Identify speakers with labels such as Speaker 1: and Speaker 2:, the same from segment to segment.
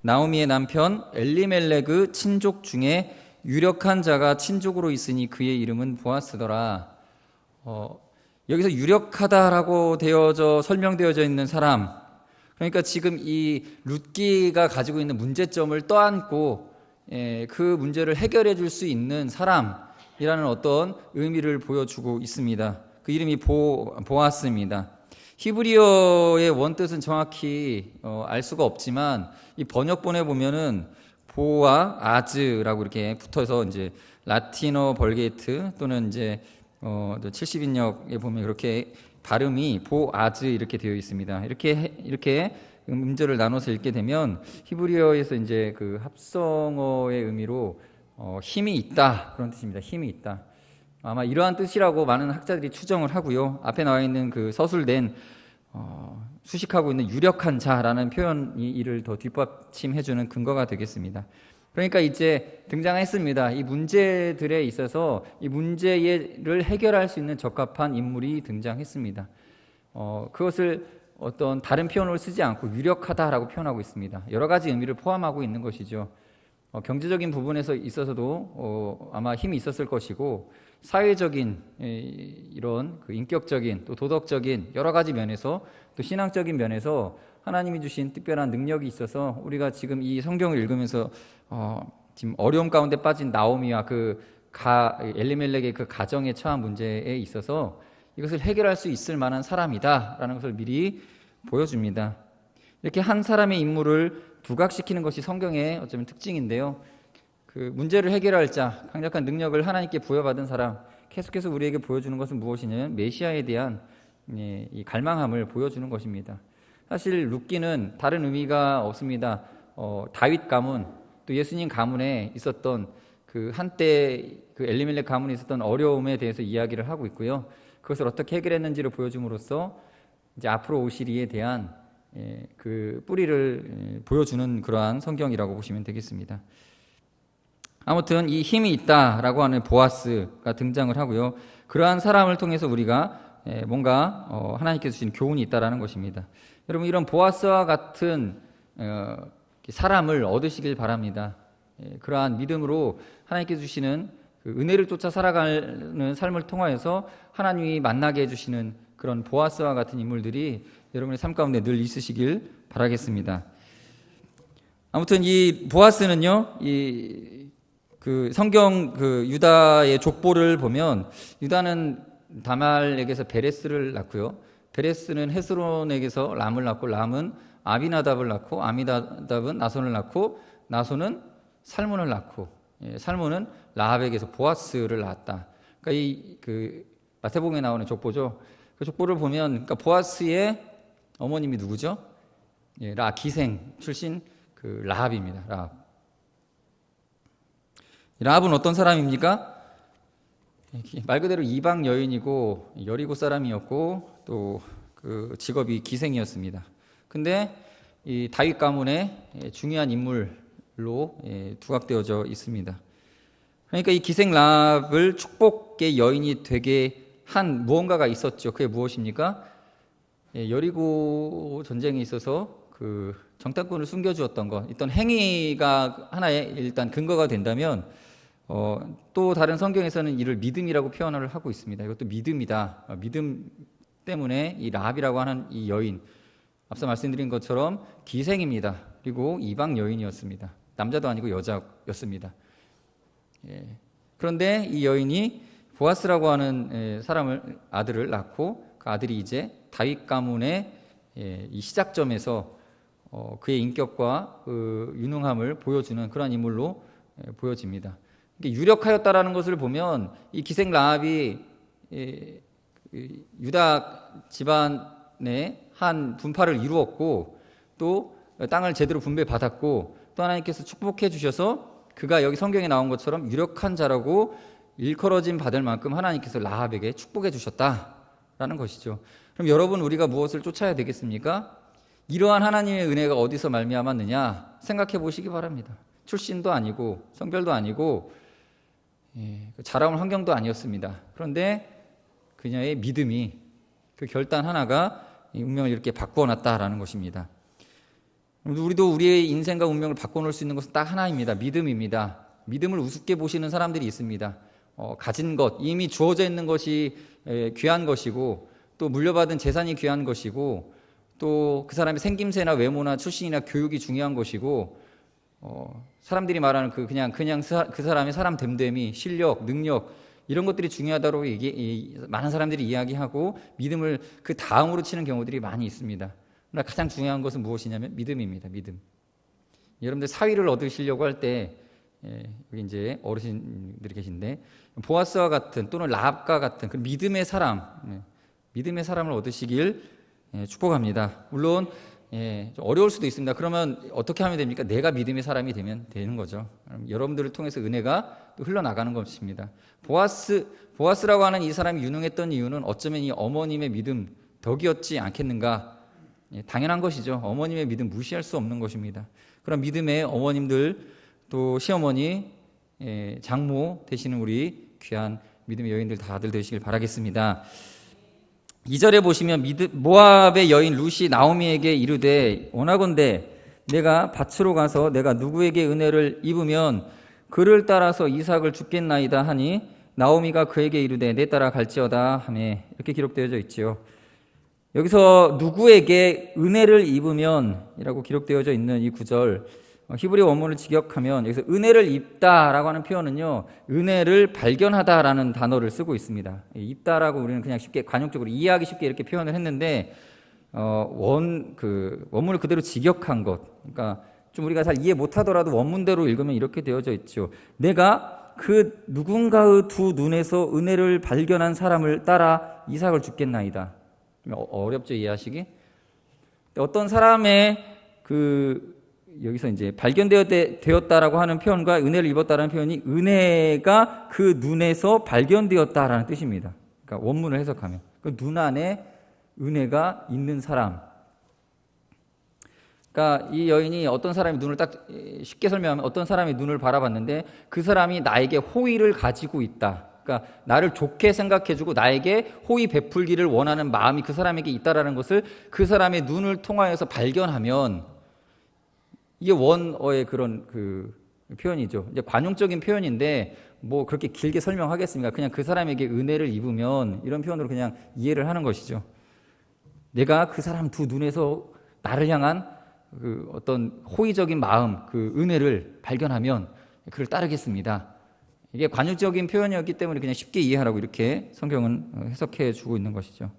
Speaker 1: 나오미의 남편 엘리멜렉의 친족 중에 유력한 자가 친족으로 있으니 그의 이름은 보아스더라. 여기서 유력하다라고 설명되어져 있는 사람, 그러니까 지금 이 룻기가 가지고 있는 문제점을 떠안고 그 문제를 해결해 줄 수 있는 사람이라는 어떤 의미를 보여주고 있습니다. 그 이름이 보아스입니다. 히브리어의 원뜻은 정확히 알 수가 없지만 이 번역본에 보면은 보와 아즈라고 이렇게 붙어서 이제 라틴어 벌게이트 또는 이제 70인역에 보면 그렇게 발음이 보아즈 이렇게 되어 있습니다. 이렇게 음절을 나눠서 읽게 되면 히브리어에서 이제 그 합성어의 의미로 힘이 있다 그런 뜻입니다. 힘이 있다. 아마 이러한 뜻이라고 많은 학자들이 추정을 하고요. 앞에 나와 있는 그 서술된 수식하고 있는 유력한 자라는 표현이 이를 더 뒷받침해주는 근거가 되겠습니다. 그러니까 이제 등장했습니다. 이 문제들에 있어서 이 문제를 해결할 수 있는 적합한 인물이 등장했습니다. 그것을 어떤 다른 표현을 쓰지 않고 유력하다라고 표현하고 있습니다. 여러 가지 의미를 포함하고 있는 것이죠. 경제적인 부분에서 있어서도 아마 힘이 있었을 것이고 사회적인 이런 그 인격적인 또 도덕적인 여러 가지 면에서 또 신앙적인 면에서 하나님이 주신 특별한 능력이 있어서 우리가 지금 이 성경을 읽으면서 지금 어려움 가운데 빠진 나오미와 엘리멜렉의 그 가정에 처한 문제에 있어서 이것을 해결할 수 있을 만한 사람이다라는 것을 미리 보여줍니다. 이렇게 한 사람의 인물을 부각시키는 것이 성경의 어쩌면 특징인데요. 그 문제를 해결할 자, 강력한 능력을 하나님께 부여받은 사람, 계속해서 우리에게 보여주는 것은 무엇이냐면 메시아에 대한 이 갈망함을 보여주는 것입니다. 사실 룻기는 다른 의미가 없습니다. 다윗 가문, 또 예수님 가문에 있었던 그 한때 그 엘리멜렉 가문에 있었던 어려움에 대해서 이야기를 하고 있고요. 그것을 어떻게 해결했는지를 보여줌으로써 이제 앞으로 오실 이에 대한 그 뿌리를 보여주는 그러한 성경이라고 보시면 되겠습니다. 아무튼 이 힘이 있다라고 하는 보아스가 등장을 하고요. 그러한 사람을 통해서 우리가 뭔가 하나님께서 주신 교훈이 있다라는 것입니다. 여러분, 이런 보아스와 같은 사람을 얻으시길 바랍니다. 그러한 믿음으로 하나님께서 주시는 그 은혜를 쫓아 살아가는 삶을 통하여서 하나님이 만나게 해주시는 그런 보아스와 같은 인물들이 여러분의 삶 가운데 늘 있으시길 바라겠습니다. 아무튼 이 보아스는요, 그 성경 그 유다의 족보를 보면 유다는 다말에게서 베레스를 낳고요. 베레스는 헤스론에게서 람을 낳고 람은 아비나답을 낳고 아미나답은 나손을 낳고 나손은 살몬을 낳고 살몬은 라합에게서 보아스를 낳았다. 그러니까 그 마태복음에 나오는 족보죠. 그 족보를 보면 그러니까 보아스의 어머님이 누구죠? 기생 출신 그 라합입니다. 라합은 어떤 사람입니까? 말 그대로 이방 여인이고 여리고 사람이었고 또 그 직업이 기생이었습니다. 근데 이 다윗 가문의 중요한 인물로 두각되어져 있습니다. 그러니까 이 기생 라합을 축복의 여인이 되게 한 무언가가 있었죠. 그게 무엇입니까? 여리고 전쟁에 있어서 그 정탐꾼을 숨겨주었던 것, 어떤 행위가 하나의 일단 근거가 된다면 또 다른 성경에서는 이를 믿음이라고 표현을 하고 있습니다. 이것도 믿음이다. 믿음 때문에 이 라합이라고 하는 이 여인, 앞서 말씀드린 것처럼 기생입니다. 그리고 이방 여인이었습니다. 남자도 아니고 여자였습니다. 그런데 이 여인이 보아스라고 하는 아들을 낳고 그 아들이 이제 다윗 가문의 이 시작점에서 그의 인격과 그 유능함을 보여주는 그런 인물로 보여집니다. 유력하였다라는 것을 보면 이 기생 라합이 유다 집안의 한 분파를 이루었고 또 땅을 제대로 분배받았고 또 하나님께서 축복해 주셔서 그가 여기 성경에 나온 것처럼 유력한 자라고 일컬어짐 받을 만큼 하나님께서 라합에게 축복해 주셨다라는 것이죠. 그럼 여러분, 우리가 무엇을 쫓아야 되겠습니까? 이러한 하나님의 은혜가 어디서 말미암았느냐 생각해 보시기 바랍니다. 출신도 아니고 성별도 아니고 자라온 환경도 아니었습니다. 그런데 그녀의 믿음이 그 결단 하나가 이 운명을 이렇게 바꾸어 놨다라는 것입니다. 우리도 우리의 인생과 운명을 바꿔놓을 수 있는 것은 딱 하나입니다. 믿음입니다. 믿음을 우습게 보시는 사람들이 있습니다. 가진 것, 이미 주어져 있는 것이 귀한 것이고, 또 물려받은 재산이 귀한 것이고, 또 그 사람의 생김새나 외모나 출신이나 교육이 중요한 것이고, 사람들이 말하는 그냥 그 사람의 사람 됨됨이, 실력, 능력, 이런 것들이 중요하다고 많은 사람들이 이야기하고 믿음을 그 다음으로 치는 경우들이 많이 있습니다. 그러나 가장 중요한 것은 무엇이냐면 믿음입니다. 믿음. 여러분들 사위를 얻으시려고 할 때, 여기 이제 어르신들이 계신데, 보아스와 같은 또는 라합과 같은 그 믿음의 사람, 믿음의 사람을 얻으시길 축복합니다. 물론 좀 어려울 수도 있습니다. 그러면 어떻게 하면 됩니까? 내가 믿음의 사람이 되면 되는 거죠. 여러분들을 통해서 은혜가 또 흘러나가는 것입니다. 보아스라고 하는 이 사람이 유능했던 이유는 어쩌면 이 어머님의 믿음 덕이었지 않겠는가? 당연한 것이죠. 어머님의 믿음 무시할 수 없는 것입니다. 그런 믿음의 어머님들, 또 시어머니, 장모 되시는 우리 귀한 믿음의 여인들 다들 되시길 바라겠습니다. 2절에 보시면 모압의 여인 룻이 나오미에게 이르되 원하건대 내가 밭으로 가서 내가 누구에게 은혜를 입으면 그를 따라서 이삭을 줍겠나이다 하니 나오미가 그에게 이르되 내 따라 갈지어다 하며 이렇게 기록되어져 있지요. 여기서 누구에게 은혜를 입으면 이라고 기록되어져 있는 이 구절, 히브리 원문을 직역하면 여기서 은혜를 입다라고 하는 표현은요, 은혜를 발견하다라는 단어를 쓰고 있습니다. 입다라고 우리는 그냥 쉽게 관용적으로 이해하기 쉽게 이렇게 표현을 했는데, 원문을 그대로 직역한 것, 그러니까 좀 우리가 잘 이해 못하더라도 원문대로 읽으면 이렇게 되어져 있죠. 내가 그 누군가의 두 눈에서 은혜를 발견한 사람을 따라 이삭을 줍겠나이다. 어렵죠, 이해하시기? 어떤 사람의 여기서 이제 발견되었다라고 하는 표현과 은혜를 입었다라는 표현이 은혜가 그 눈에서 발견되었다라는 뜻입니다. 그러니까 원문을 해석하면 그 눈 안에 은혜가 있는 사람. 그러니까 이 여인이 어떤 사람의 눈을 딱 쉽게 설명하면 어떤 사람의 눈을 바라봤는데 그 사람이 나에게 호의를 가지고 있다. 그러니까 나를 좋게 생각해주고 나에게 호의 베풀기를 원하는 마음이 그 사람에게 있다라는 것을 그 사람의 눈을 통하여서 발견하면 이게 원어의 그런 표현이죠. 이제 관용적인 표현인데 뭐 그렇게 길게 설명하겠습니까? 그냥 그 사람에게 은혜를 입으면 이런 표현으로 그냥 이해를 하는 것이죠. 내가 그 사람 두 눈에서 나를 향한 어떤 호의적인 마음, 은혜를 발견하면 그를 따르겠습니다. 이게 관용적인 표현이었기 때문에 그냥 쉽게 이해하라고 이렇게 성경은 해석해 주고 있는 것이죠.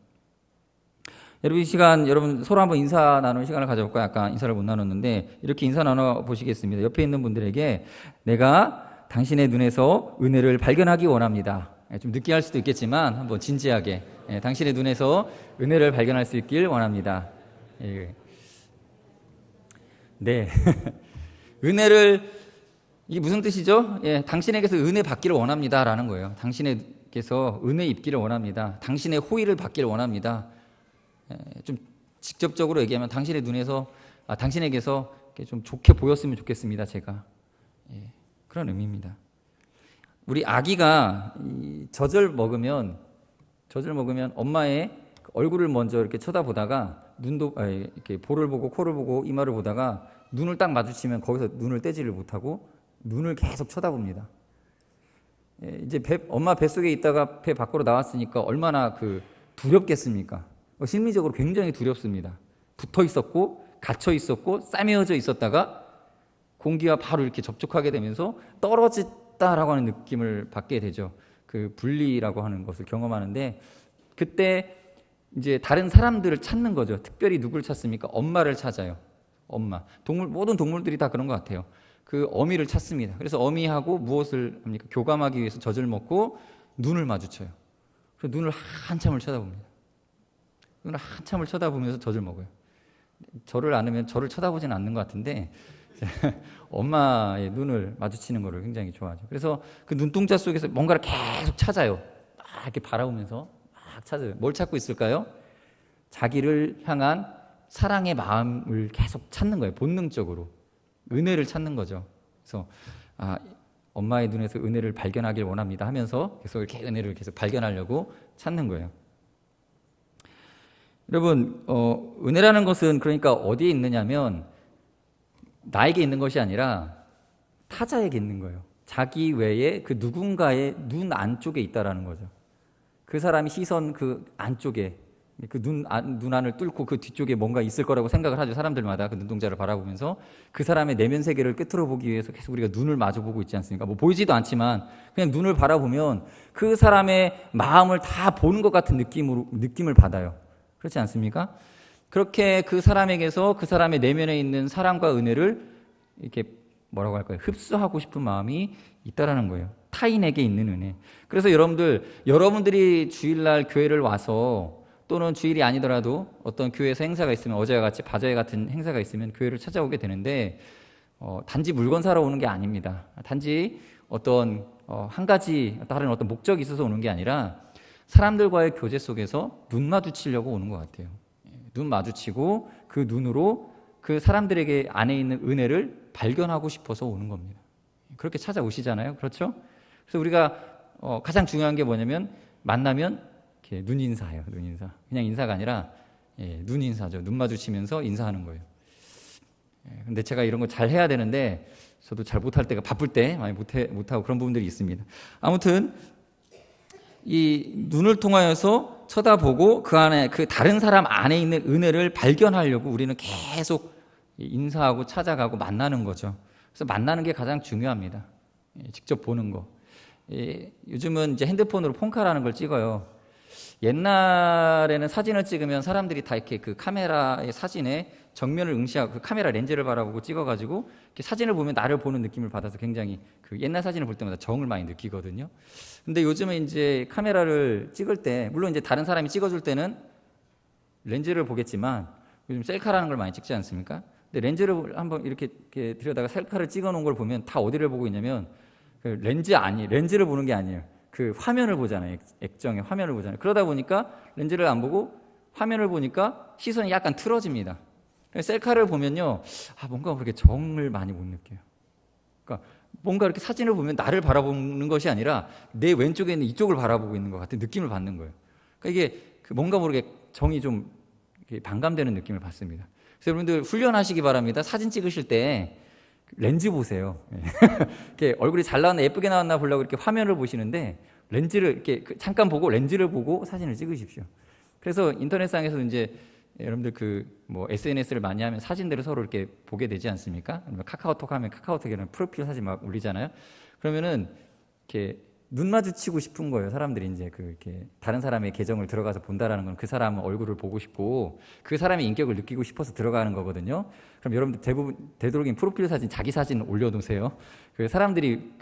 Speaker 1: 여러분 이 시간 여러분 서로 한번 인사 나누는 시간을 가져볼까요? 아까 인사를 못 나눴는데 이렇게 인사 나눠 보시겠습니다. 옆에 있는 분들에게 내가 당신의 눈에서 은혜를 발견하기 원합니다. 좀 느끼할 수도 있겠지만 한번 진지하게 당신의 눈에서 은혜를 발견할 수 있길 원합니다. 네. 은혜를 이게 무슨 뜻이죠? 당신에게서 은혜 받기를 원합니다라는 거예요. 당신에게서 은혜 입기를 원합니다. 당신의 호의를 받기를 원합니다. 좀 직접적으로 얘기하면 당신의 눈에서 당신에게서 좀 좋게 보였으면 좋겠습니다. 제가 그런 의미입니다. 우리 아기가 젖을 먹으면 엄마의 얼굴을 먼저 이렇게 쳐다보다가 이렇게 볼을 보고 코를 보고 이마를 보다가 눈을 딱 마주치면 거기서 눈을 떼지를 못하고 눈을 계속 쳐다봅니다. 이제 엄마 뱃속에 있다가 배 밖으로 나왔으니까 얼마나 두렵겠습니까? 심리적으로 굉장히 두렵습니다. 붙어 있었고 갇혀 있었고 싸매어져 있었다가 공기와 바로 이렇게 접촉하게 되면서 떨어졌다라고 하는 느낌을 받게 되죠. 분리라고 하는 것을 경험하는데 그때 이제 다른 사람들을 찾는 거죠. 특별히 누굴 찾습니까? 엄마를 찾아요. 엄마. 모든 동물들이 다 그런 것 같아요. 어미를 찾습니다. 그래서 어미하고 무엇을 합니까? 교감하기 위해서 젖을 먹고 눈을 마주쳐요. 그래서 눈을 한참을 쳐다봅니다. 눈을 한참을 쳐다보면서 젖을 먹어요. 저를 안으면 저를 쳐다보지는 않는 것 같은데 엄마의 눈을 마주치는 것을 굉장히 좋아하죠. 그래서 그 눈동자 속에서 뭔가를 계속 찾아요. 막 이렇게 바라보면서 막 찾아요. 뭘 찾고 있을까요? 자기를 향한 사랑의 마음을 계속 찾는 거예요. 본능적으로. 은혜를 찾는 거죠. 그래서 엄마의 눈에서 은혜를 발견하길 원합니다 하면서 계속 이렇게 은혜를 계속 발견하려고 찾는 거예요. 여러분, 은혜라는 것은 그러니까 어디에 있느냐면 나에게 있는 것이 아니라 타자에게 있는 거예요. 자기 외에 그 누군가의 눈 안쪽에 있다라는 거죠. 그 사람이 시선 그 안쪽에 그 눈 안을 뚫고 그 뒤쪽에 뭔가 있을 거라고 생각을 하죠. 사람들마다 그 눈동자를 바라보면서 그 사람의 내면 세계를 꿰뚫어 보기 위해서 계속 우리가 눈을 마주 보고 있지 않습니까? 뭐 보이지도 않지만 그냥 눈을 바라보면 그 사람의 마음을 다 보는 것 같은 느낌을 받아요. 그렇지 않습니까? 그렇게 그 사람에게서 그 사람의 내면에 있는 사랑과 은혜를 이렇게 뭐라고 할까요? 흡수하고 싶은 마음이 있다라는 거예요. 타인에게 있는 은혜. 그래서 여러분들이 주일날 교회를 와서 또는 주일이 아니더라도 어떤 교회에서 행사가 있으면 어제와 같이 바자회 같은 행사가 있으면 교회를 찾아오게 되는데 단지 물건 사러 오는 게 아닙니다. 단지 어떤 한 가지 다른 어떤 목적이 있어서 오는 게 아니라 사람들과의 교제 속에서 눈 마주치려고 오는 것 같아요. 눈 마주치고 그 눈으로 그 사람들에게 안에 있는 은혜를 발견하고 싶어서 오는 겁니다. 그렇게 찾아오시잖아요. 그렇죠? 그래서 우리가 가장 중요한 게 뭐냐면 만나면 이렇게 눈 인사해요. 눈 인사. 그냥 인사가 아니라 눈 인사죠. 눈 마주치면서 인사하는 거예요. 근데 제가 이런 거 잘 해야 되는데 저도 잘 못할 때가 바쁠 때 많이 못하고 그런 부분들이 있습니다. 아무튼 이 눈을 통하여서 쳐다보고 그 안에 그 다른 사람 안에 있는 은혜를 발견하려고 우리는 계속 인사하고 찾아가고 만나는 거죠. 그래서 만나는 게 가장 중요합니다. 직접 보는 거. 요즘은 이제 핸드폰으로 폰카라는 걸 찍어요. 옛날에는 사진을 찍으면 사람들이 다 이렇게 그 카메라의 사진에 정면을 응시하고 그 카메라 렌즈를 바라보고 찍어가지고 이렇게 사진을 보면 나를 보는 느낌을 받아서 굉장히 그 옛날 사진을 볼 때마다 정을 많이 느끼거든요. 근데 요즘은 이제 카메라를 찍을 때 물론 이제 다른 사람이 찍어줄 때는 렌즈를 보겠지만 요즘 셀카라는 걸 많이 찍지 않습니까? 근데 렌즈를 한번 이렇게 들여다가 셀카를 찍어놓은 걸 보면 다 어디를 보고 있냐면 그 렌즈를 보는 게 아니에요. 그 화면을 보잖아요. 액정의 화면을 보잖아요. 그러다 보니까 렌즈를 안 보고 화면을 보니까 시선이 약간 틀어집니다. 셀카를 보면요, 뭔가 그렇게 정을 많이 못 느껴요. 그러니까 뭔가 이렇게 사진을 보면 나를 바라보는 것이 아니라 내 왼쪽에 있는 이쪽을 바라보고 있는 것 같은 느낌을 받는 거예요. 그러니까 이게 뭔가 모르게 정이 좀 반감되는 느낌을 받습니다. 그래서 여러분들 훈련하시기 바랍니다. 사진 찍으실 때 렌즈 보세요. 이렇게 얼굴이 잘 나왔나 예쁘게 나왔나 보려고 이렇게 화면을 보시는데 렌즈를 이렇게 잠깐 보고 렌즈를 보고 사진을 찍으십시오. 그래서 인터넷상에서 이제 여러분들 뭐 SNS를 많이 하면 사진들을 서로 이렇게 보게 되지 않습니까? 카카오톡 하면 카카오톡에는 프로필 사진 막 올리잖아요. 그러면은 이렇게 눈 마주치고 싶은 거예요. 사람들이 이제 이렇게 다른 사람의 계정을 들어가서 본다라는 건 그 사람 얼굴을 보고 싶고 그 사람의 인격을 느끼고 싶어서 들어가는 거거든요. 그럼 여러분들 되도록이면 프로필 사진, 자기 사진 올려놓으세요. 그 사람들이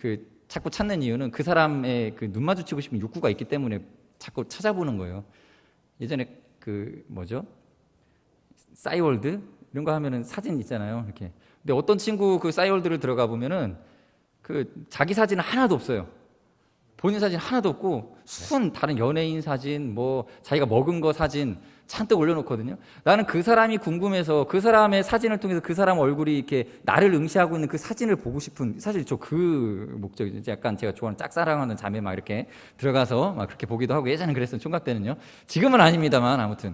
Speaker 1: 자꾸 찾는 이유는 그 사람의 눈 마주치고 싶은 욕구가 있기 때문에 자꾸 찾아보는 거예요. 예전에 뭐죠? 싸이월드 이런 거 하면은 사진 있잖아요. 이렇게. 근데 어떤 친구 싸이월드를 들어가 보면은 자기 사진은 하나도 없어요. 본인 사진 하나도 없고 다른 연예인 사진, 뭐 자기가 먹은 거 사진 잔뜩 올려놓거든요. 나는 그 사람이 궁금해서 그 사람의 사진을 통해서 그 사람 얼굴이 이렇게 나를 응시하고 있는 그 사진을 보고 싶은 사실 저 목적이죠. 약간 제가 좋아하는 짝사랑하는 자매 막 이렇게 들어가서 막 그렇게 보기도 하고 예전엔 그랬어요. 총각 때는요. 지금은 아닙니다만 아무튼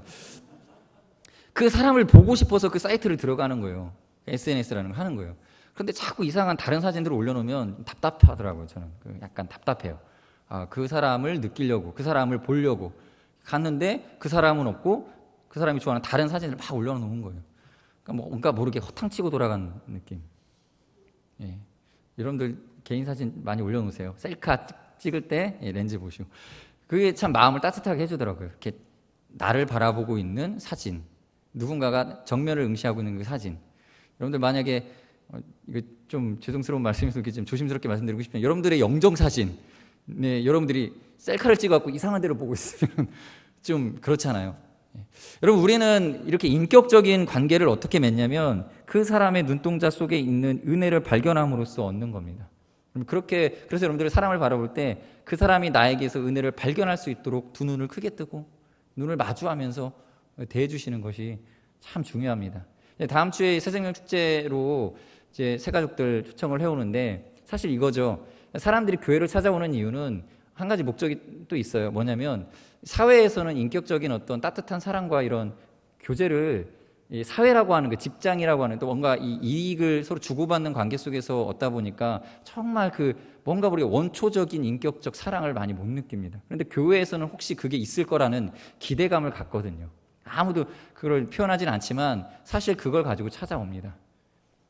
Speaker 1: 그 사람을 보고 싶어서 그 사이트를 들어가는 거예요. SNS라는 거 하는 거예요. 그런데 자꾸 이상한 다른 사진들을 올려놓으면 답답하더라고요. 저는 약간 답답해요. 그 사람을 느끼려고, 그 사람을 보려고 갔는데 그 사람은 없고 그 사람이 좋아하는 다른 사진을 막 올려놓은 거예요. 그러니까 뭔가 모르게 허탕치고 돌아간 느낌. 여러분들 개인 사진 많이 올려놓으세요. 셀카 찍을 때 렌즈 보시고. 그게 참 마음을 따뜻하게 해주더라고요. 이렇게 나를 바라보고 있는 사진, 누군가가 정면을 응시하고 있는 그 사진. 여러분들 만약에 이거 좀 죄송스러운 말씀이어서 좀 조심스럽게 말씀드리고 싶으면 여러분들의 영정 사진, 여러분들이 셀카를 찍어갖고 이상한 데로 보고 있으면 좀 그렇잖아요. 여러분 우리는 이렇게 인격적인 관계를 어떻게 맺냐면 그 사람의 눈동자 속에 있는 은혜를 발견함으로써 얻는 겁니다. 그래서 여러분들이 사람을 바라볼 때 그 사람이 나에게서 은혜를 발견할 수 있도록 두 눈을 크게 뜨고 눈을 마주하면서 대해주시는 것이 참 중요합니다. 다음 주에 새생명 축제로 이제 새가족들 초청을 해오는데 사실 이거죠. 사람들이 교회를 찾아오는 이유는 한 가지 목적이 또 있어요. 뭐냐면 사회에서는 인격적인 어떤 따뜻한 사랑과 이런 교제를 이 사회라고 하는 그 직장이라고 하는 또 뭔가 이 이익을 서로 주고받는 관계 속에서 얻다 보니까 정말 그 뭔가 우리가 원초적인 인격적 사랑을 많이 못 느낍니다. 그런데 교회에서는 혹시 그게 있을 거라는 기대감을 갖거든요. 아무도 그걸 표현하지는 않지만 사실 그걸 가지고 찾아옵니다.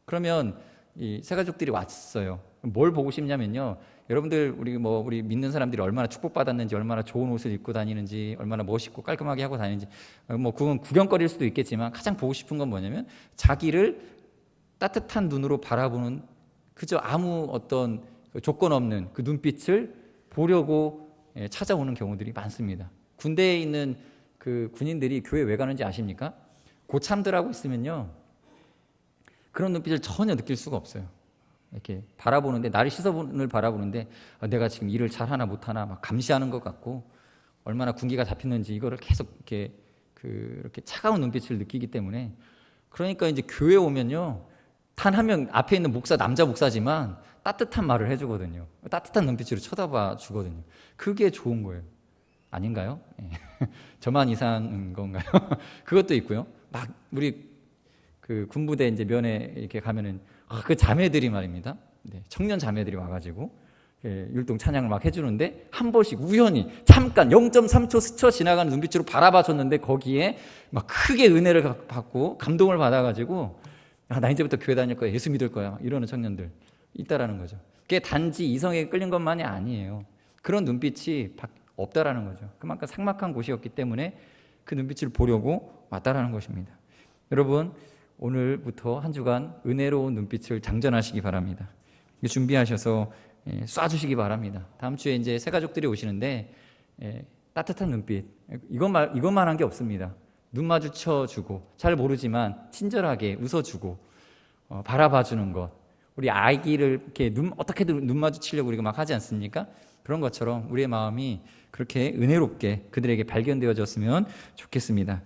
Speaker 1: 그러면 이 새가족들이 왔어요. 뭘 보고 싶냐면요. 여러분들 우리 믿는 사람들이 얼마나 축복받았는지, 얼마나 좋은 옷을 입고 다니는지, 얼마나 멋있고 깔끔하게 하고 다니는지, 뭐 그건 구경거리일 수도 있겠지만 가장 보고 싶은 건 뭐냐면 자기를 따뜻한 눈으로 바라보는 그저 아무 어떤 조건 없는 그 눈빛을 보려고 찾아오는 경우들이 많습니다. 군대에 있는 그 군인들이 교회 왜 가는지 아십니까? 고참들하고 있으면요 그런 눈빛을 전혀 느낄 수가 없어요. 이렇게 바라보는데, 나를 시선을 바라보는데 내가 지금 일을 잘하나 못하나 막 감시하는 것 같고, 얼마나 군기가 잡혔는지 이거를 계속 이렇게 차가운 눈빛을 느끼기 때문에, 그러니까 이제 교회 오면요 단 한 명 앞에 있는 목사, 남자 목사지만 따뜻한 말을 해주거든요. 따뜻한 눈빛으로 쳐다봐 주거든요. 그게 좋은 거예요. 아닌가요? 저만 이상한 건가요? 그것도 있고요. 막 우리 그 군부대 이제 면회 이렇게 가면은 그 자매들이 말입니다. 네, 청년 자매들이 와가지고 율동 찬양을 막 해주는데 한 번씩 우연히 잠깐 0.3초 스쳐 지나가는 눈빛으로 바라봐 줬는데 거기에 막 크게 은혜를 받고 감동을 받아가지고 나 이제부터 교회 다닐 거야, 예수 믿을 거야 이러는 청년들 있다라는 거죠. 그게 단지 이성에 끌린 것만이 아니에요. 그런 눈빛이 없다라는 거죠. 그만큼 삭막한 곳이었기 때문에 그 눈빛을 보려고 왔다라는 것입니다. 여러분, 오늘부터 한 주간 은혜로운 눈빛을 장전하시기 바랍니다. 준비하셔서 쏴주시기 바랍니다. 다음 주에 이제 새 가족들이 오시는데 따뜻한 눈빛, 이것만 한 게 없습니다. 눈 마주쳐주고, 잘 모르지만 친절하게 웃어주고 바라봐주는 것. 우리 아기를 이렇게 어떻게든 눈 마주치려고 우리가 막 하지 않습니까? 그런 것처럼 우리의 마음이 그렇게 은혜롭게 그들에게 발견되어졌으면 좋겠습니다.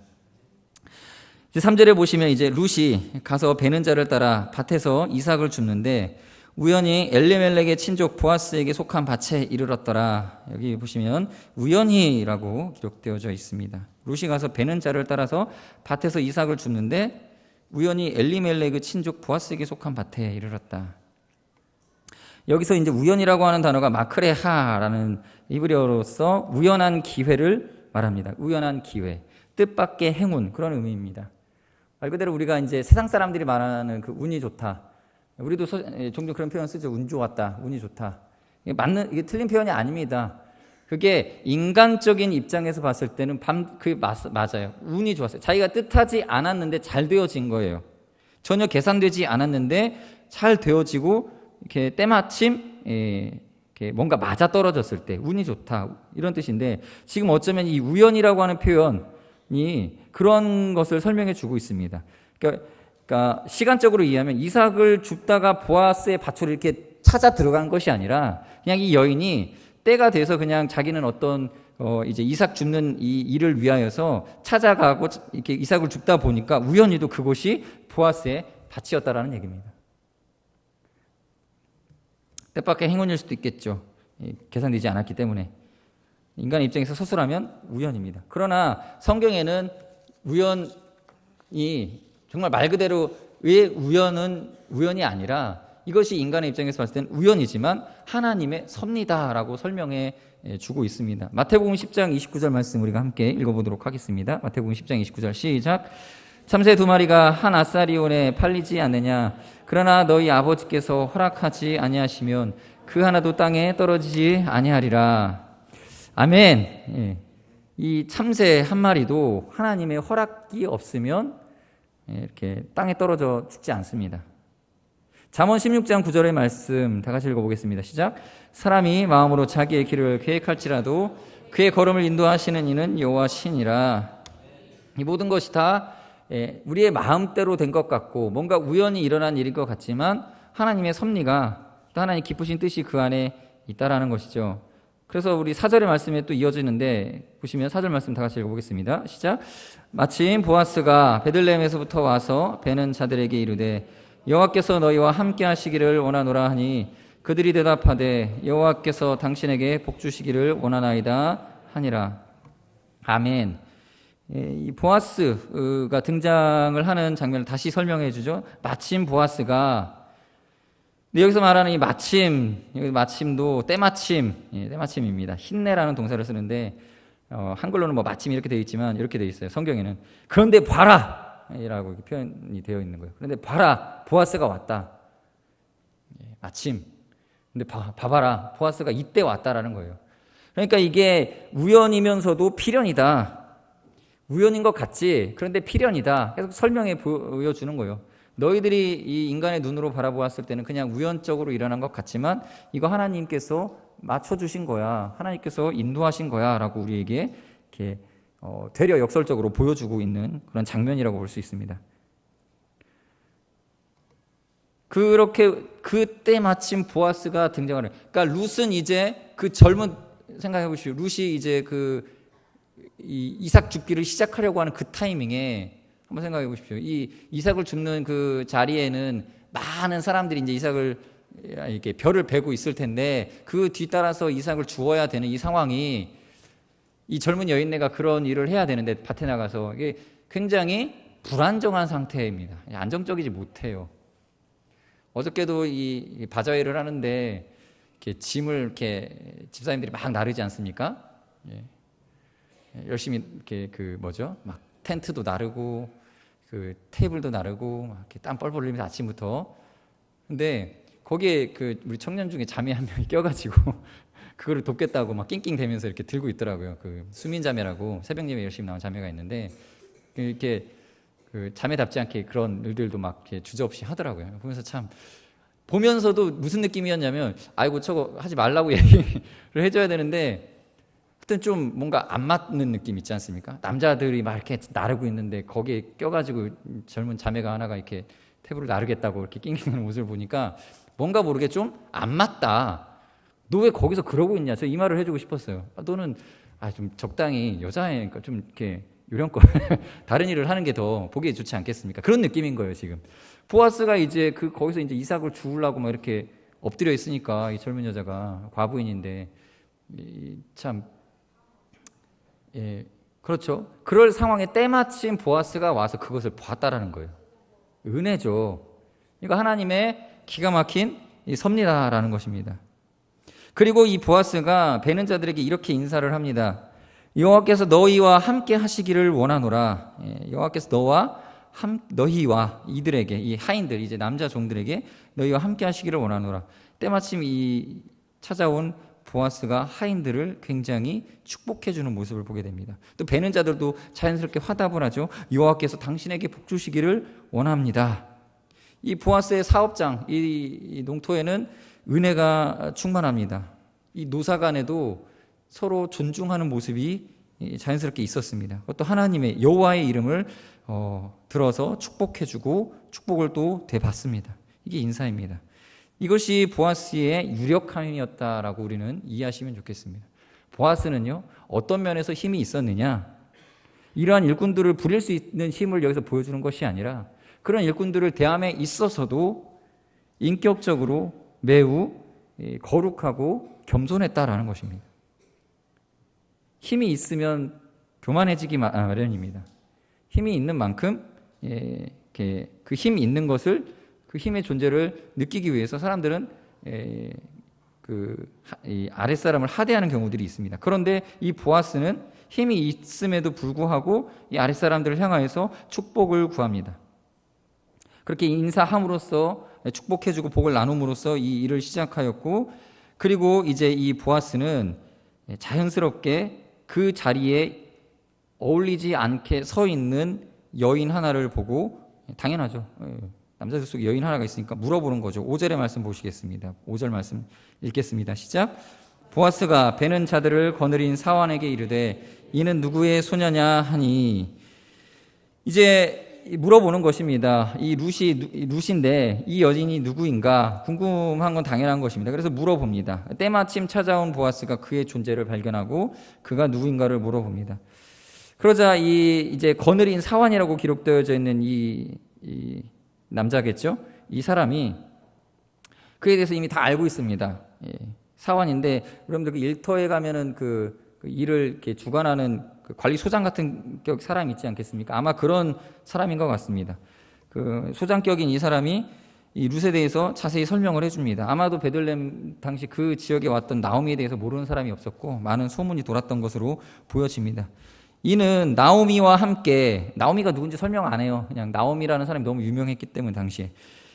Speaker 1: 이제 3절에 보시면 이제 룻이 가서 베는 자를 따라 밭에서 이삭을 줍는데 우연히 엘리멜렉의 친족 보아스에게 속한 밭에 이르렀더라. 여기 보시면 우연히라고 기록되어져 있습니다. 룻이 가서 베는 자를 따라서 밭에서 이삭을 줍는데 우연히 엘리멜렉의 친족 보아스에게 속한 밭에 이르렀다. 여기서 이제 우연이라고 하는 단어가 마크레하라는 히브리어로서 우연한 기회를 말합니다. 우연한 기회, 뜻밖의 행운, 그런 의미입니다. 말 그대로 우리가 이제 세상 사람들이 말하는 그 운이 좋다. 우리도 종종 그런 표현 쓰죠. 운 좋았다, 운이 좋다. 이게 틀린 표현이 아닙니다. 그게 인간적인 입장에서 봤을 때는 맞아요. 운이 좋았어요. 자기가 뜻하지 않았는데 잘 되어진 거예요. 전혀 계산되지 않았는데 잘 되어지고 이렇게 때마침 이렇게 뭔가 맞아 떨어졌을 때 운이 좋다, 이런 뜻인데, 지금 어쩌면 이 우연이라고 하는 표현이 그런 것을 설명해 주고 있습니다. 그러니까 시간적으로 이해하면 이삭을 줍다가 보아스의 밭으로 이렇게 찾아 들어간 것이 아니라 그냥 이 여인이 때가 돼서 그냥 자기는 어떤 이제 이삭 줍는 이 일을 위하여서 찾아가고 이렇게 이삭을 줍다 보니까 우연히도 그곳이 보아스의 밭이었다라는 얘기입니다. 뜻밖의 행운일 수도 있겠죠. 계산되지 않았기 때문에. 인간의 입장에서 서술하면 우연입니다. 그러나 성경에는 우연이 정말 말 그대로의 우연이 아니라 이것이 인간의 입장에서 봤을 때는 우연이지만 하나님의 섭리다라고 설명해 주고 있습니다. 마태복음 10장 29절 말씀 우리가 함께 읽어보도록 하겠습니다. 마태복음 10장 29절 시작. 참새 2마리가 한 아사리온에 팔리지 않느냐? 그러나 너희 아버지께서 허락하지 아니하시면 그 하나도 땅에 떨어지지 아니하리라. 아멘. 이 참새 한 마리도 하나님의 허락이 없으면 이렇게 땅에 떨어져 죽지 않습니다. 잠언 16장 9절의 말씀 다 같이 읽어보겠습니다. 시작. 사람이 마음으로 자기의 길을 계획할지라도 그의 걸음을 인도하시는 이는 여호와시니라. 이 모든 것이 다 우리의 마음대로 된 것 같고 뭔가 우연히 일어난 일인 것 같지만 하나님의 섭리가, 또 하나님 기쁘신 뜻이 그 안에 있다라는 것이죠. 그래서 우리 4절의 말씀에 또 이어지는데 보시면 4절 말씀 다 같이 읽어보겠습니다. 시작. 마침 보아스가 베들레헴에서부터 와서 베는 자들에게 이르되 여호와께서 너희와 함께 하시기를 원하노라 하니 그들이 대답하되 여호와께서 당신에게 복 주시기를 원하나이다 하니라. 아멘. 이 보아스가 등장을 하는 장면을 다시 설명해 주죠. 마침 보아스가, 근데 여기서 말하는 이 마침, 여기 마침도 때마침, 때마침입니다. 힘내라는 동사를 쓰는데 한글로는 뭐 마침 이렇게 되어 있지만 이렇게 되어 있어요. 성경에는 그런데 봐라 이라고 이렇게 표현이 되어 있는 거예요. 그런데 봐라, 보아스가 왔다. 마침. 근데 봐봐라, 보아스가 이때 왔다라는 거예요. 그러니까 이게 우연이면서도 필연이다. 우연인 것 같지, 그런데 필연이다. 계속 설명해 보여주는 거예요. 너희들이 이 인간의 눈으로 바라보았을 때는 그냥 우연적으로 일어난 것 같지만 이거 하나님께서 맞춰주신 거야, 하나님께서 인도하신 거야 라고 우리에게 이렇게 되려 역설적으로 보여주고 있는 그런 장면이라고 볼 수 있습니다. 그렇게 그때 마침 보아스가 등장을 해요. 그러니까 룻은 이제 그 젊은, 생각해 보십시오. 룻이 이제 이 이삭 죽기를 시작하려고 하는 그 타이밍에 한번 생각해 보십시오. 이 이삭을 줍는 그 자리에는 많은 사람들이 이제 이삭을 이렇게 별을 베고 있을 텐데 그 뒤따라서 이삭을 주어야 되는 이 상황이, 이 젊은 여인네가 그런 일을 해야 되는데 밭에 나가서 이게 굉장히 불안정한 상태입니다. 안정적이지 못해요. 어저께도 이 바자회를 하는데 이렇게 짐을 이렇게 집사님들이 막 나르지 않습니까? 예. 열심히 이렇게 막 텐트도 나르고 그 테이블도 나르고 막 이렇게 땀 뻘뻘 흘리면서 아침부터. 근데 거기에 우리 청년 중에 자매 한 명이 껴가지고 그거를 돕겠다고 막 낑낑대면서 이렇게 들고 있더라고요. 그 수민 자매라고 새벽 예배 열심히 나온 자매가 있는데 이렇게 자매답지 않게 그런 일들도 막 이렇게 주저없이 하더라고요. 보면서 참, 보면서도 무슨 느낌이었냐면 아이고 저거 하지 말라고 얘기를 해줘야 되는데 하여튼 좀 뭔가 안 맞는 느낌 있지 않습니까? 남자들이 막 이렇게 나르고 있는데 거기에 껴가지고 젊은 자매가 하나가 이렇게 테이블을 나르겠다고 이렇게 낑낑하는 모습을 보니까 뭔가 모르게 좀 안 맞다. 너 왜 거기서 그러고 있냐? 저 이 말을 해주고 싶었어요. 너는 좀 적당히 여자애니까 좀 이렇게 요령껏 다른 일을 하는 게 더 보기에 좋지 않겠습니까? 그런 느낌인 거예요. 지금 보아스가 이제 거기서 이제 이삭을 주우려고 막 이렇게 엎드려 있으니까 이 젊은 여자가 과부인인데 참, 그렇죠. 그럴 상황에 때마침 보아스가 와서 그것을 봤다라는 거예요. 은혜죠. 이거 하나님의 기가 막힌 이 섭리다라는 것입니다. 그리고 이 보아스가 베는 자들에게 이렇게 인사를 합니다. 여호와께서 너희와 함께 하시기를 원하노라. 여호와께서 너희와 이들에게, 이 하인들, 이제 남자 종들에게 너희와 함께 하시기를 원하노라. 때마침 이 찾아온 보아스가 하인들을 굉장히 축복해주는 모습을 보게 됩니다. 또 베는 자들도 자연스럽게 화답을 하죠. 여호와께서 당신에게 복 주시기를 원합니다. 이 보아스의 사업장, 이 농토에는 은혜가 충만합니다. 이 노사 간에도 서로 존중하는 모습이 자연스럽게 있었습니다. 그것도 하나님의 여호와의 이름을 들어서 축복해주고 축복을 또 되받습니다. 이게 인사입니다. 이것이 보아스의 유력함이었다라고 우리는 이해하시면 좋겠습니다. 보아스는요, 어떤 면에서 힘이 있었느냐? 이러한 일꾼들을 부릴 수 있는 힘을 여기서 보여주는 것이 아니라 그런 일꾼들을 대함에 있어서도 인격적으로 매우 거룩하고 겸손했다라는 것입니다. 힘이 있으면 교만해지기 마련입니다. 힘이 있는 만큼 그 힘이 있는 것을, 그 힘의 존재를 느끼기 위해서 사람들은 이 아랫사람을 하대하는 경우들이 있습니다. 그런데 이 보아스는 힘이 있음에도 불구하고 이 아랫사람들을 향하여서 축복을 구합니다. 그렇게 인사함으로써 축복해주고 복을 나눔으로써 이 일을 시작하였고, 그리고 이제 이 보아스는 자연스럽게 그 자리에 어울리지 않게 서 있는 여인 하나를 보고, 당연하죠, 남자들 속에 여인 하나가 있으니까 물어보는 거죠. 5절의 말씀 보시겠습니다. 5절 말씀 읽겠습니다. 시작. 보아스가 베는 자들을 거느린 사환에게 이르되 이는 누구의 소녀냐 하니, 이제 물어보는 것입니다. 이 룻인데 이 여인이 누구인가 궁금한 건 당연한 것입니다. 그래서 물어봅니다. 때마침 찾아온 보아스가 그의 존재를 발견하고 그가 누구인가를 물어봅니다. 그러자 이제 거느린 사환이라고 기록되어져 있는 이 남자겠죠? 이 사람이 그에 대해서 이미 다 알고 있습니다. 사환인데, 여러분들 그 일터에 가면은 그 그 일을 이렇게 주관하는 그 관리소장 같은 격 사람이 있지 않겠습니까? 아마 그런 사람인 것 같습니다. 그 소장격인 이 사람이 이 룻에 대해서 자세히 설명을 해줍니다. 아마도 베들레헴 당시 그 지역에 왔던 나오미에 대해서 모르는 사람이 없었고 많은 소문이 돌았던 것으로 보여집니다. 이는 나오미와 함께, 나오미가 누군지 설명 안 해요. 그냥 나오미라는 사람이 너무 유명했기 때문에 당시에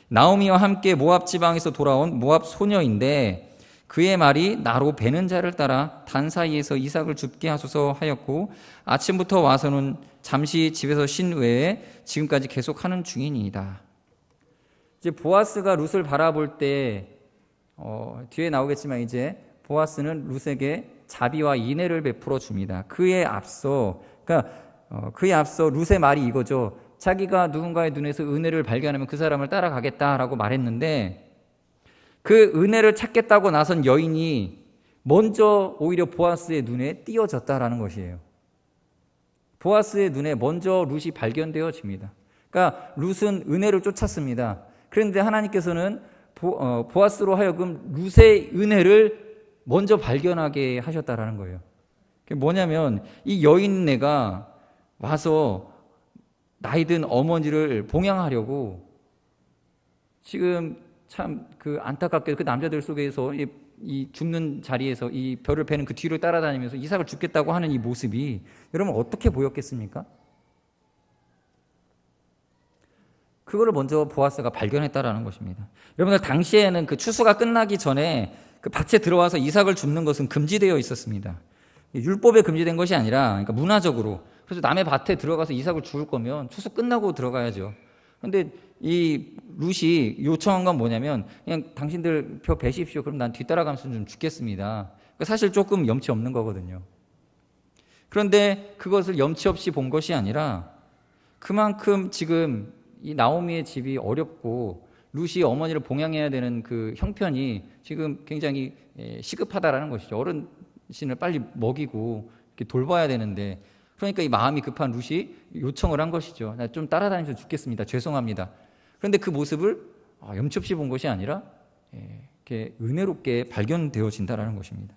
Speaker 1: 나오미와 함께 모압 지방에서 돌아온 모압 소녀인데 그의 말이 나로 베는 자를 따라 단 사이에서 이삭을 죽게 하소서 하였고 아침부터 와서는 잠시 집에서 쉰 외에 지금까지 계속하는 중이니이다. 이제 보아스가 룻을 바라볼 때 뒤에 나오겠지만 이제 보아스는 룻에게 자비와 인애를 베풀어 줍니다. 그에 앞서 룻의 말이 이거죠. 자기가 누군가의 눈에서 은혜를 발견하면 그 사람을 따라가겠다라고 말했는데 그 은혜를 찾겠다고 나선 여인이 먼저 오히려 보아스의 눈에 띄어졌다라는 것이에요. 보아스의 눈에 먼저 룻이 발견되어집니다. 그러니까 룻은 은혜를 쫓았습니다. 그런데 하나님께서는 보아스로 하여금 룻의 은혜를 먼저 발견하게 하셨다라는 거예요. 그게 뭐냐면 이 여인네가 와서 나이든 어머니를 봉양하려고 지금 참 그 안타깝게 그 남자들 속에서 이 죽는 자리에서 이 벼를 베는 그 뒤를 따라다니면서 이삭을 죽겠다고 하는 이 모습이 여러분 어떻게 보였겠습니까? 그거를 먼저 보아스가 발견했다라는 것입니다. 여러분들 당시에는 그 추수가 끝나기 전에 그 밭에 들어와서 이삭을 줍는 것은 금지되어 있었습니다. 율법에 금지된 것이 아니라 그러니까 문화적으로. 그래서 남의 밭에 들어가서 이삭을 죽을 거면 추수 끝나고 들어가야죠. 그런데 이 룻이 요청한 건 뭐냐면 그냥 당신들 벼 베십시오. 그럼 난 뒤따라가면서 좀 죽겠습니다. 사실 조금 염치 없는 거거든요. 그런데 그것을 염치 없이 본 것이 아니라 그만큼 지금 이 나오미의 집이 어렵고 룻이 어머니를 봉양해야 되는 그 형편이 지금 굉장히 시급하다라는 것이죠. 어르신을 빨리 먹이고 이렇게 돌봐야 되는데 그러니까 이 마음이 급한 룻이 요청을 한 것이죠. 나 좀 따라다니면서 죽겠습니다. 죄송합니다. 그런데 그 모습을 염치 없이 본 것이 아니라 이렇게 은혜롭게 발견되어진다라는 것입니다.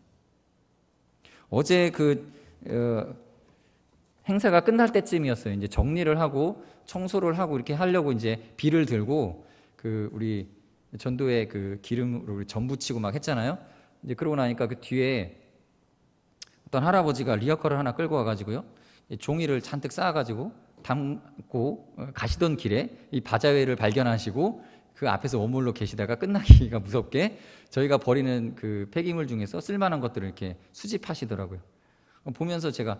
Speaker 1: 어제 그 행사가 끝날 때쯤이었어요. 이제 정리를 하고 청소를 하고 이렇게 하려고 이제 비를 들고 그 우리 전도에 그 기름으로 전 부치고 막 했잖아요. 이제 그러고 나니까 그 뒤에 어떤 할아버지가 리어커를 하나 끌고 와가지고요. 종이를 잔뜩 쌓아가지고 담고 가시던 길에 이 바자회를 발견하시고 그 앞에서 오물로 계시다가 끝나기가 무섭게 저희가 버리는 그 폐기물 중에서 쓸만한 것들을 이렇게 수집하시더라고요. 보면서 제가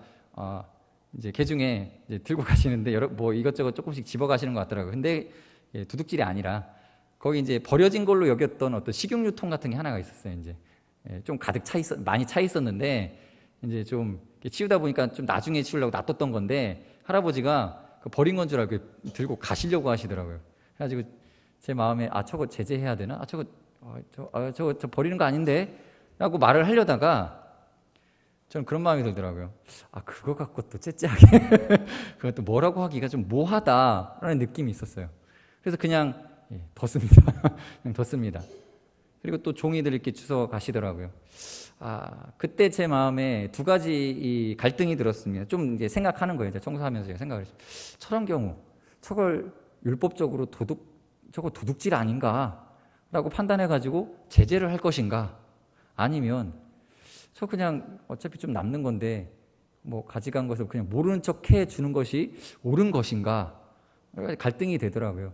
Speaker 1: 이제 개중에 이제 들고 가시는데 뭐 이것저것 조금씩 집어 가시는 것 같더라고요. 근데 도둑질이 아니라 거기 이제 버려진 걸로 여겼던 어떤 식용유통 같은 게 하나가 있었어요. 이제 좀 가득 많이 차 있었는데 이제 좀 치우다 보니까 좀 나중에 치우려고 놔뒀던 건데 할아버지가 버린 건 줄 알고 들고 가시려고 하시더라고요. 그래가지고 제 마음에 저거 제재해야 되나? 저거 버리는 거 아닌데? 라고 말을 하려다가 저는 그런 마음이 들더라고요. 그거 갖고 또 째째하게 그것도 뭐라고 하기가 좀 모하다라는 느낌이 있었어요. 그래서 그냥 뒀습니다. 그냥 뒀습니다. 그리고 또 종이들 이렇게 주워 가시더라고요. 그때 제 마음에 두 가지 이 갈등이 들었습니다. 좀 이제 생각하는 거예요. 청소하면서 제가 생각을 했어요. 저런 경우 저걸 율법적으로 저거 도둑질 아닌가라고 판단해가지고 제재를 할 것인가, 아니면 저 그냥 어차피 좀 남는 건데 뭐 가져간 것을 그냥 모르는 척 해주는 것이 옳은 것인가, 갈등이 되더라고요.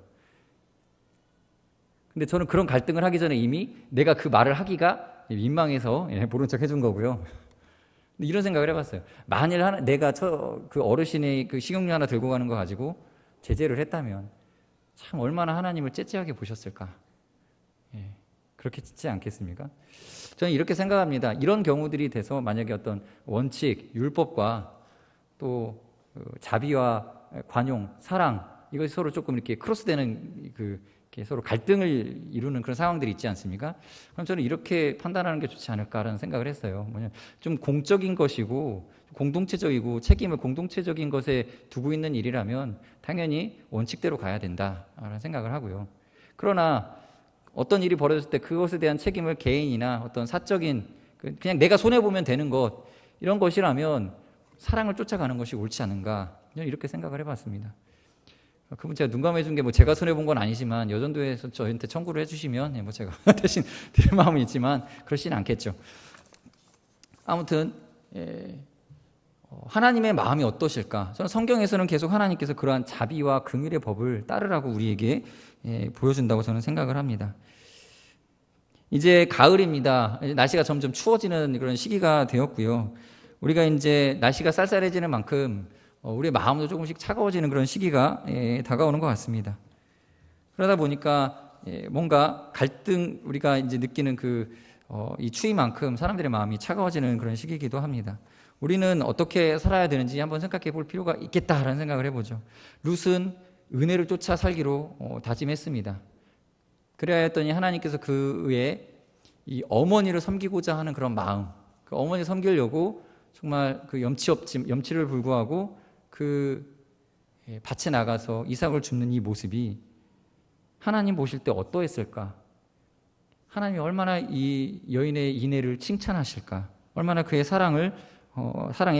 Speaker 1: 근데 저는 그런 갈등을 하기 전에 이미 내가 그 말을 하기가 민망해서 모른 척 해준 거고요. 근데 이런 생각을 해봤어요. 만일 내가 그 어르신의 그 식용유 하나 들고 가는 거 가지고 제재를 했다면 참 얼마나 하나님을 째째하게 보셨을까. 그렇게 짓지 않겠습니까? 저는 이렇게 생각합니다. 이런 경우들이 돼서 만약에 어떤 원칙, 율법과 또 자비와 관용, 사랑, 이것이 서로 조금 이렇게 크로스되는 이렇게 서로 갈등을 이루는 그런 상황들이 있지 않습니까? 그럼 저는 이렇게 판단하는 게 좋지 않을까라는 생각을 했어요. 뭐냐면 좀 공적인 것이고 공동체적이고 책임을 공동체적인 것에 두고 있는 일이라면 당연히 원칙대로 가야 된다라는 생각을 하고요. 그러나 어떤 일이 벌어졌을 때 그것에 대한 책임을 개인이나 어떤 사적인 그냥 내가 손해보면 되는 것, 이런 것이라면 사랑을 쫓아가는 것이 옳지 않은가, 이렇게 생각을 해봤습니다. 그분 제가 눈 감아준 게 뭐 제가 손해본 건 아니지만 여전도에서 저한테 청구를 해주시면 뭐 제가 대신 드릴 마음은 있지만 그러시진 않겠죠. 아무튼 하나님의 마음이 어떠실까? 저는 성경에서는 계속 하나님께서 그러한 자비와 긍휼의 법을 따르라고 우리에게 보여준다고 저는 생각을 합니다. 이제 가을입니다. 날씨가 점점 추워지는 그런 시기가 되었고요. 우리가 이제 날씨가 쌀쌀해지는 만큼 우리의 마음도 조금씩 차가워지는 그런 시기가 다가오는 것 같습니다. 그러다 보니까 뭔가 갈등, 우리가 이제 느끼는 이 추위만큼 사람들의 마음이 차가워지는 그런 시기이기도 합니다. 우리는 어떻게 살아야 되는지 한번 생각해 볼 필요가 있겠다라는 생각을 해보죠. 룻은 은혜를 쫓아 살기로 다짐했습니다. 그래야 했더니 하나님께서 그의 이 어머니를 섬기고자 하는 그런 마음, 그 어머니 섬기려고 정말 그 염치를 불구하고 그 밭에 나가서 이삭을 줍는 이 모습이 하나님 보실 때 어떠했을까? 하나님이 얼마나 이 여인의 인애를 칭찬하실까? 얼마나 그의 사랑에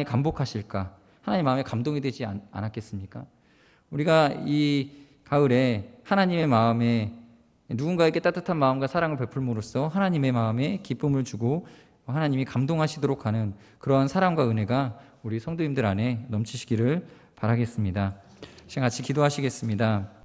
Speaker 1: 감복하실까? 하나님 마음에 감동이 되지 않았겠습니까? 우리가 이 가을에 하나님의 마음에 누군가에게 따뜻한 마음과 사랑을 베풀므로써 하나님의 마음에 기쁨을 주고 하나님이 감동하시도록 하는 그러한 사랑과 은혜가 우리 성도님들 안에 넘치시기를 바라겠습니다. 같이 기도하시겠습니다.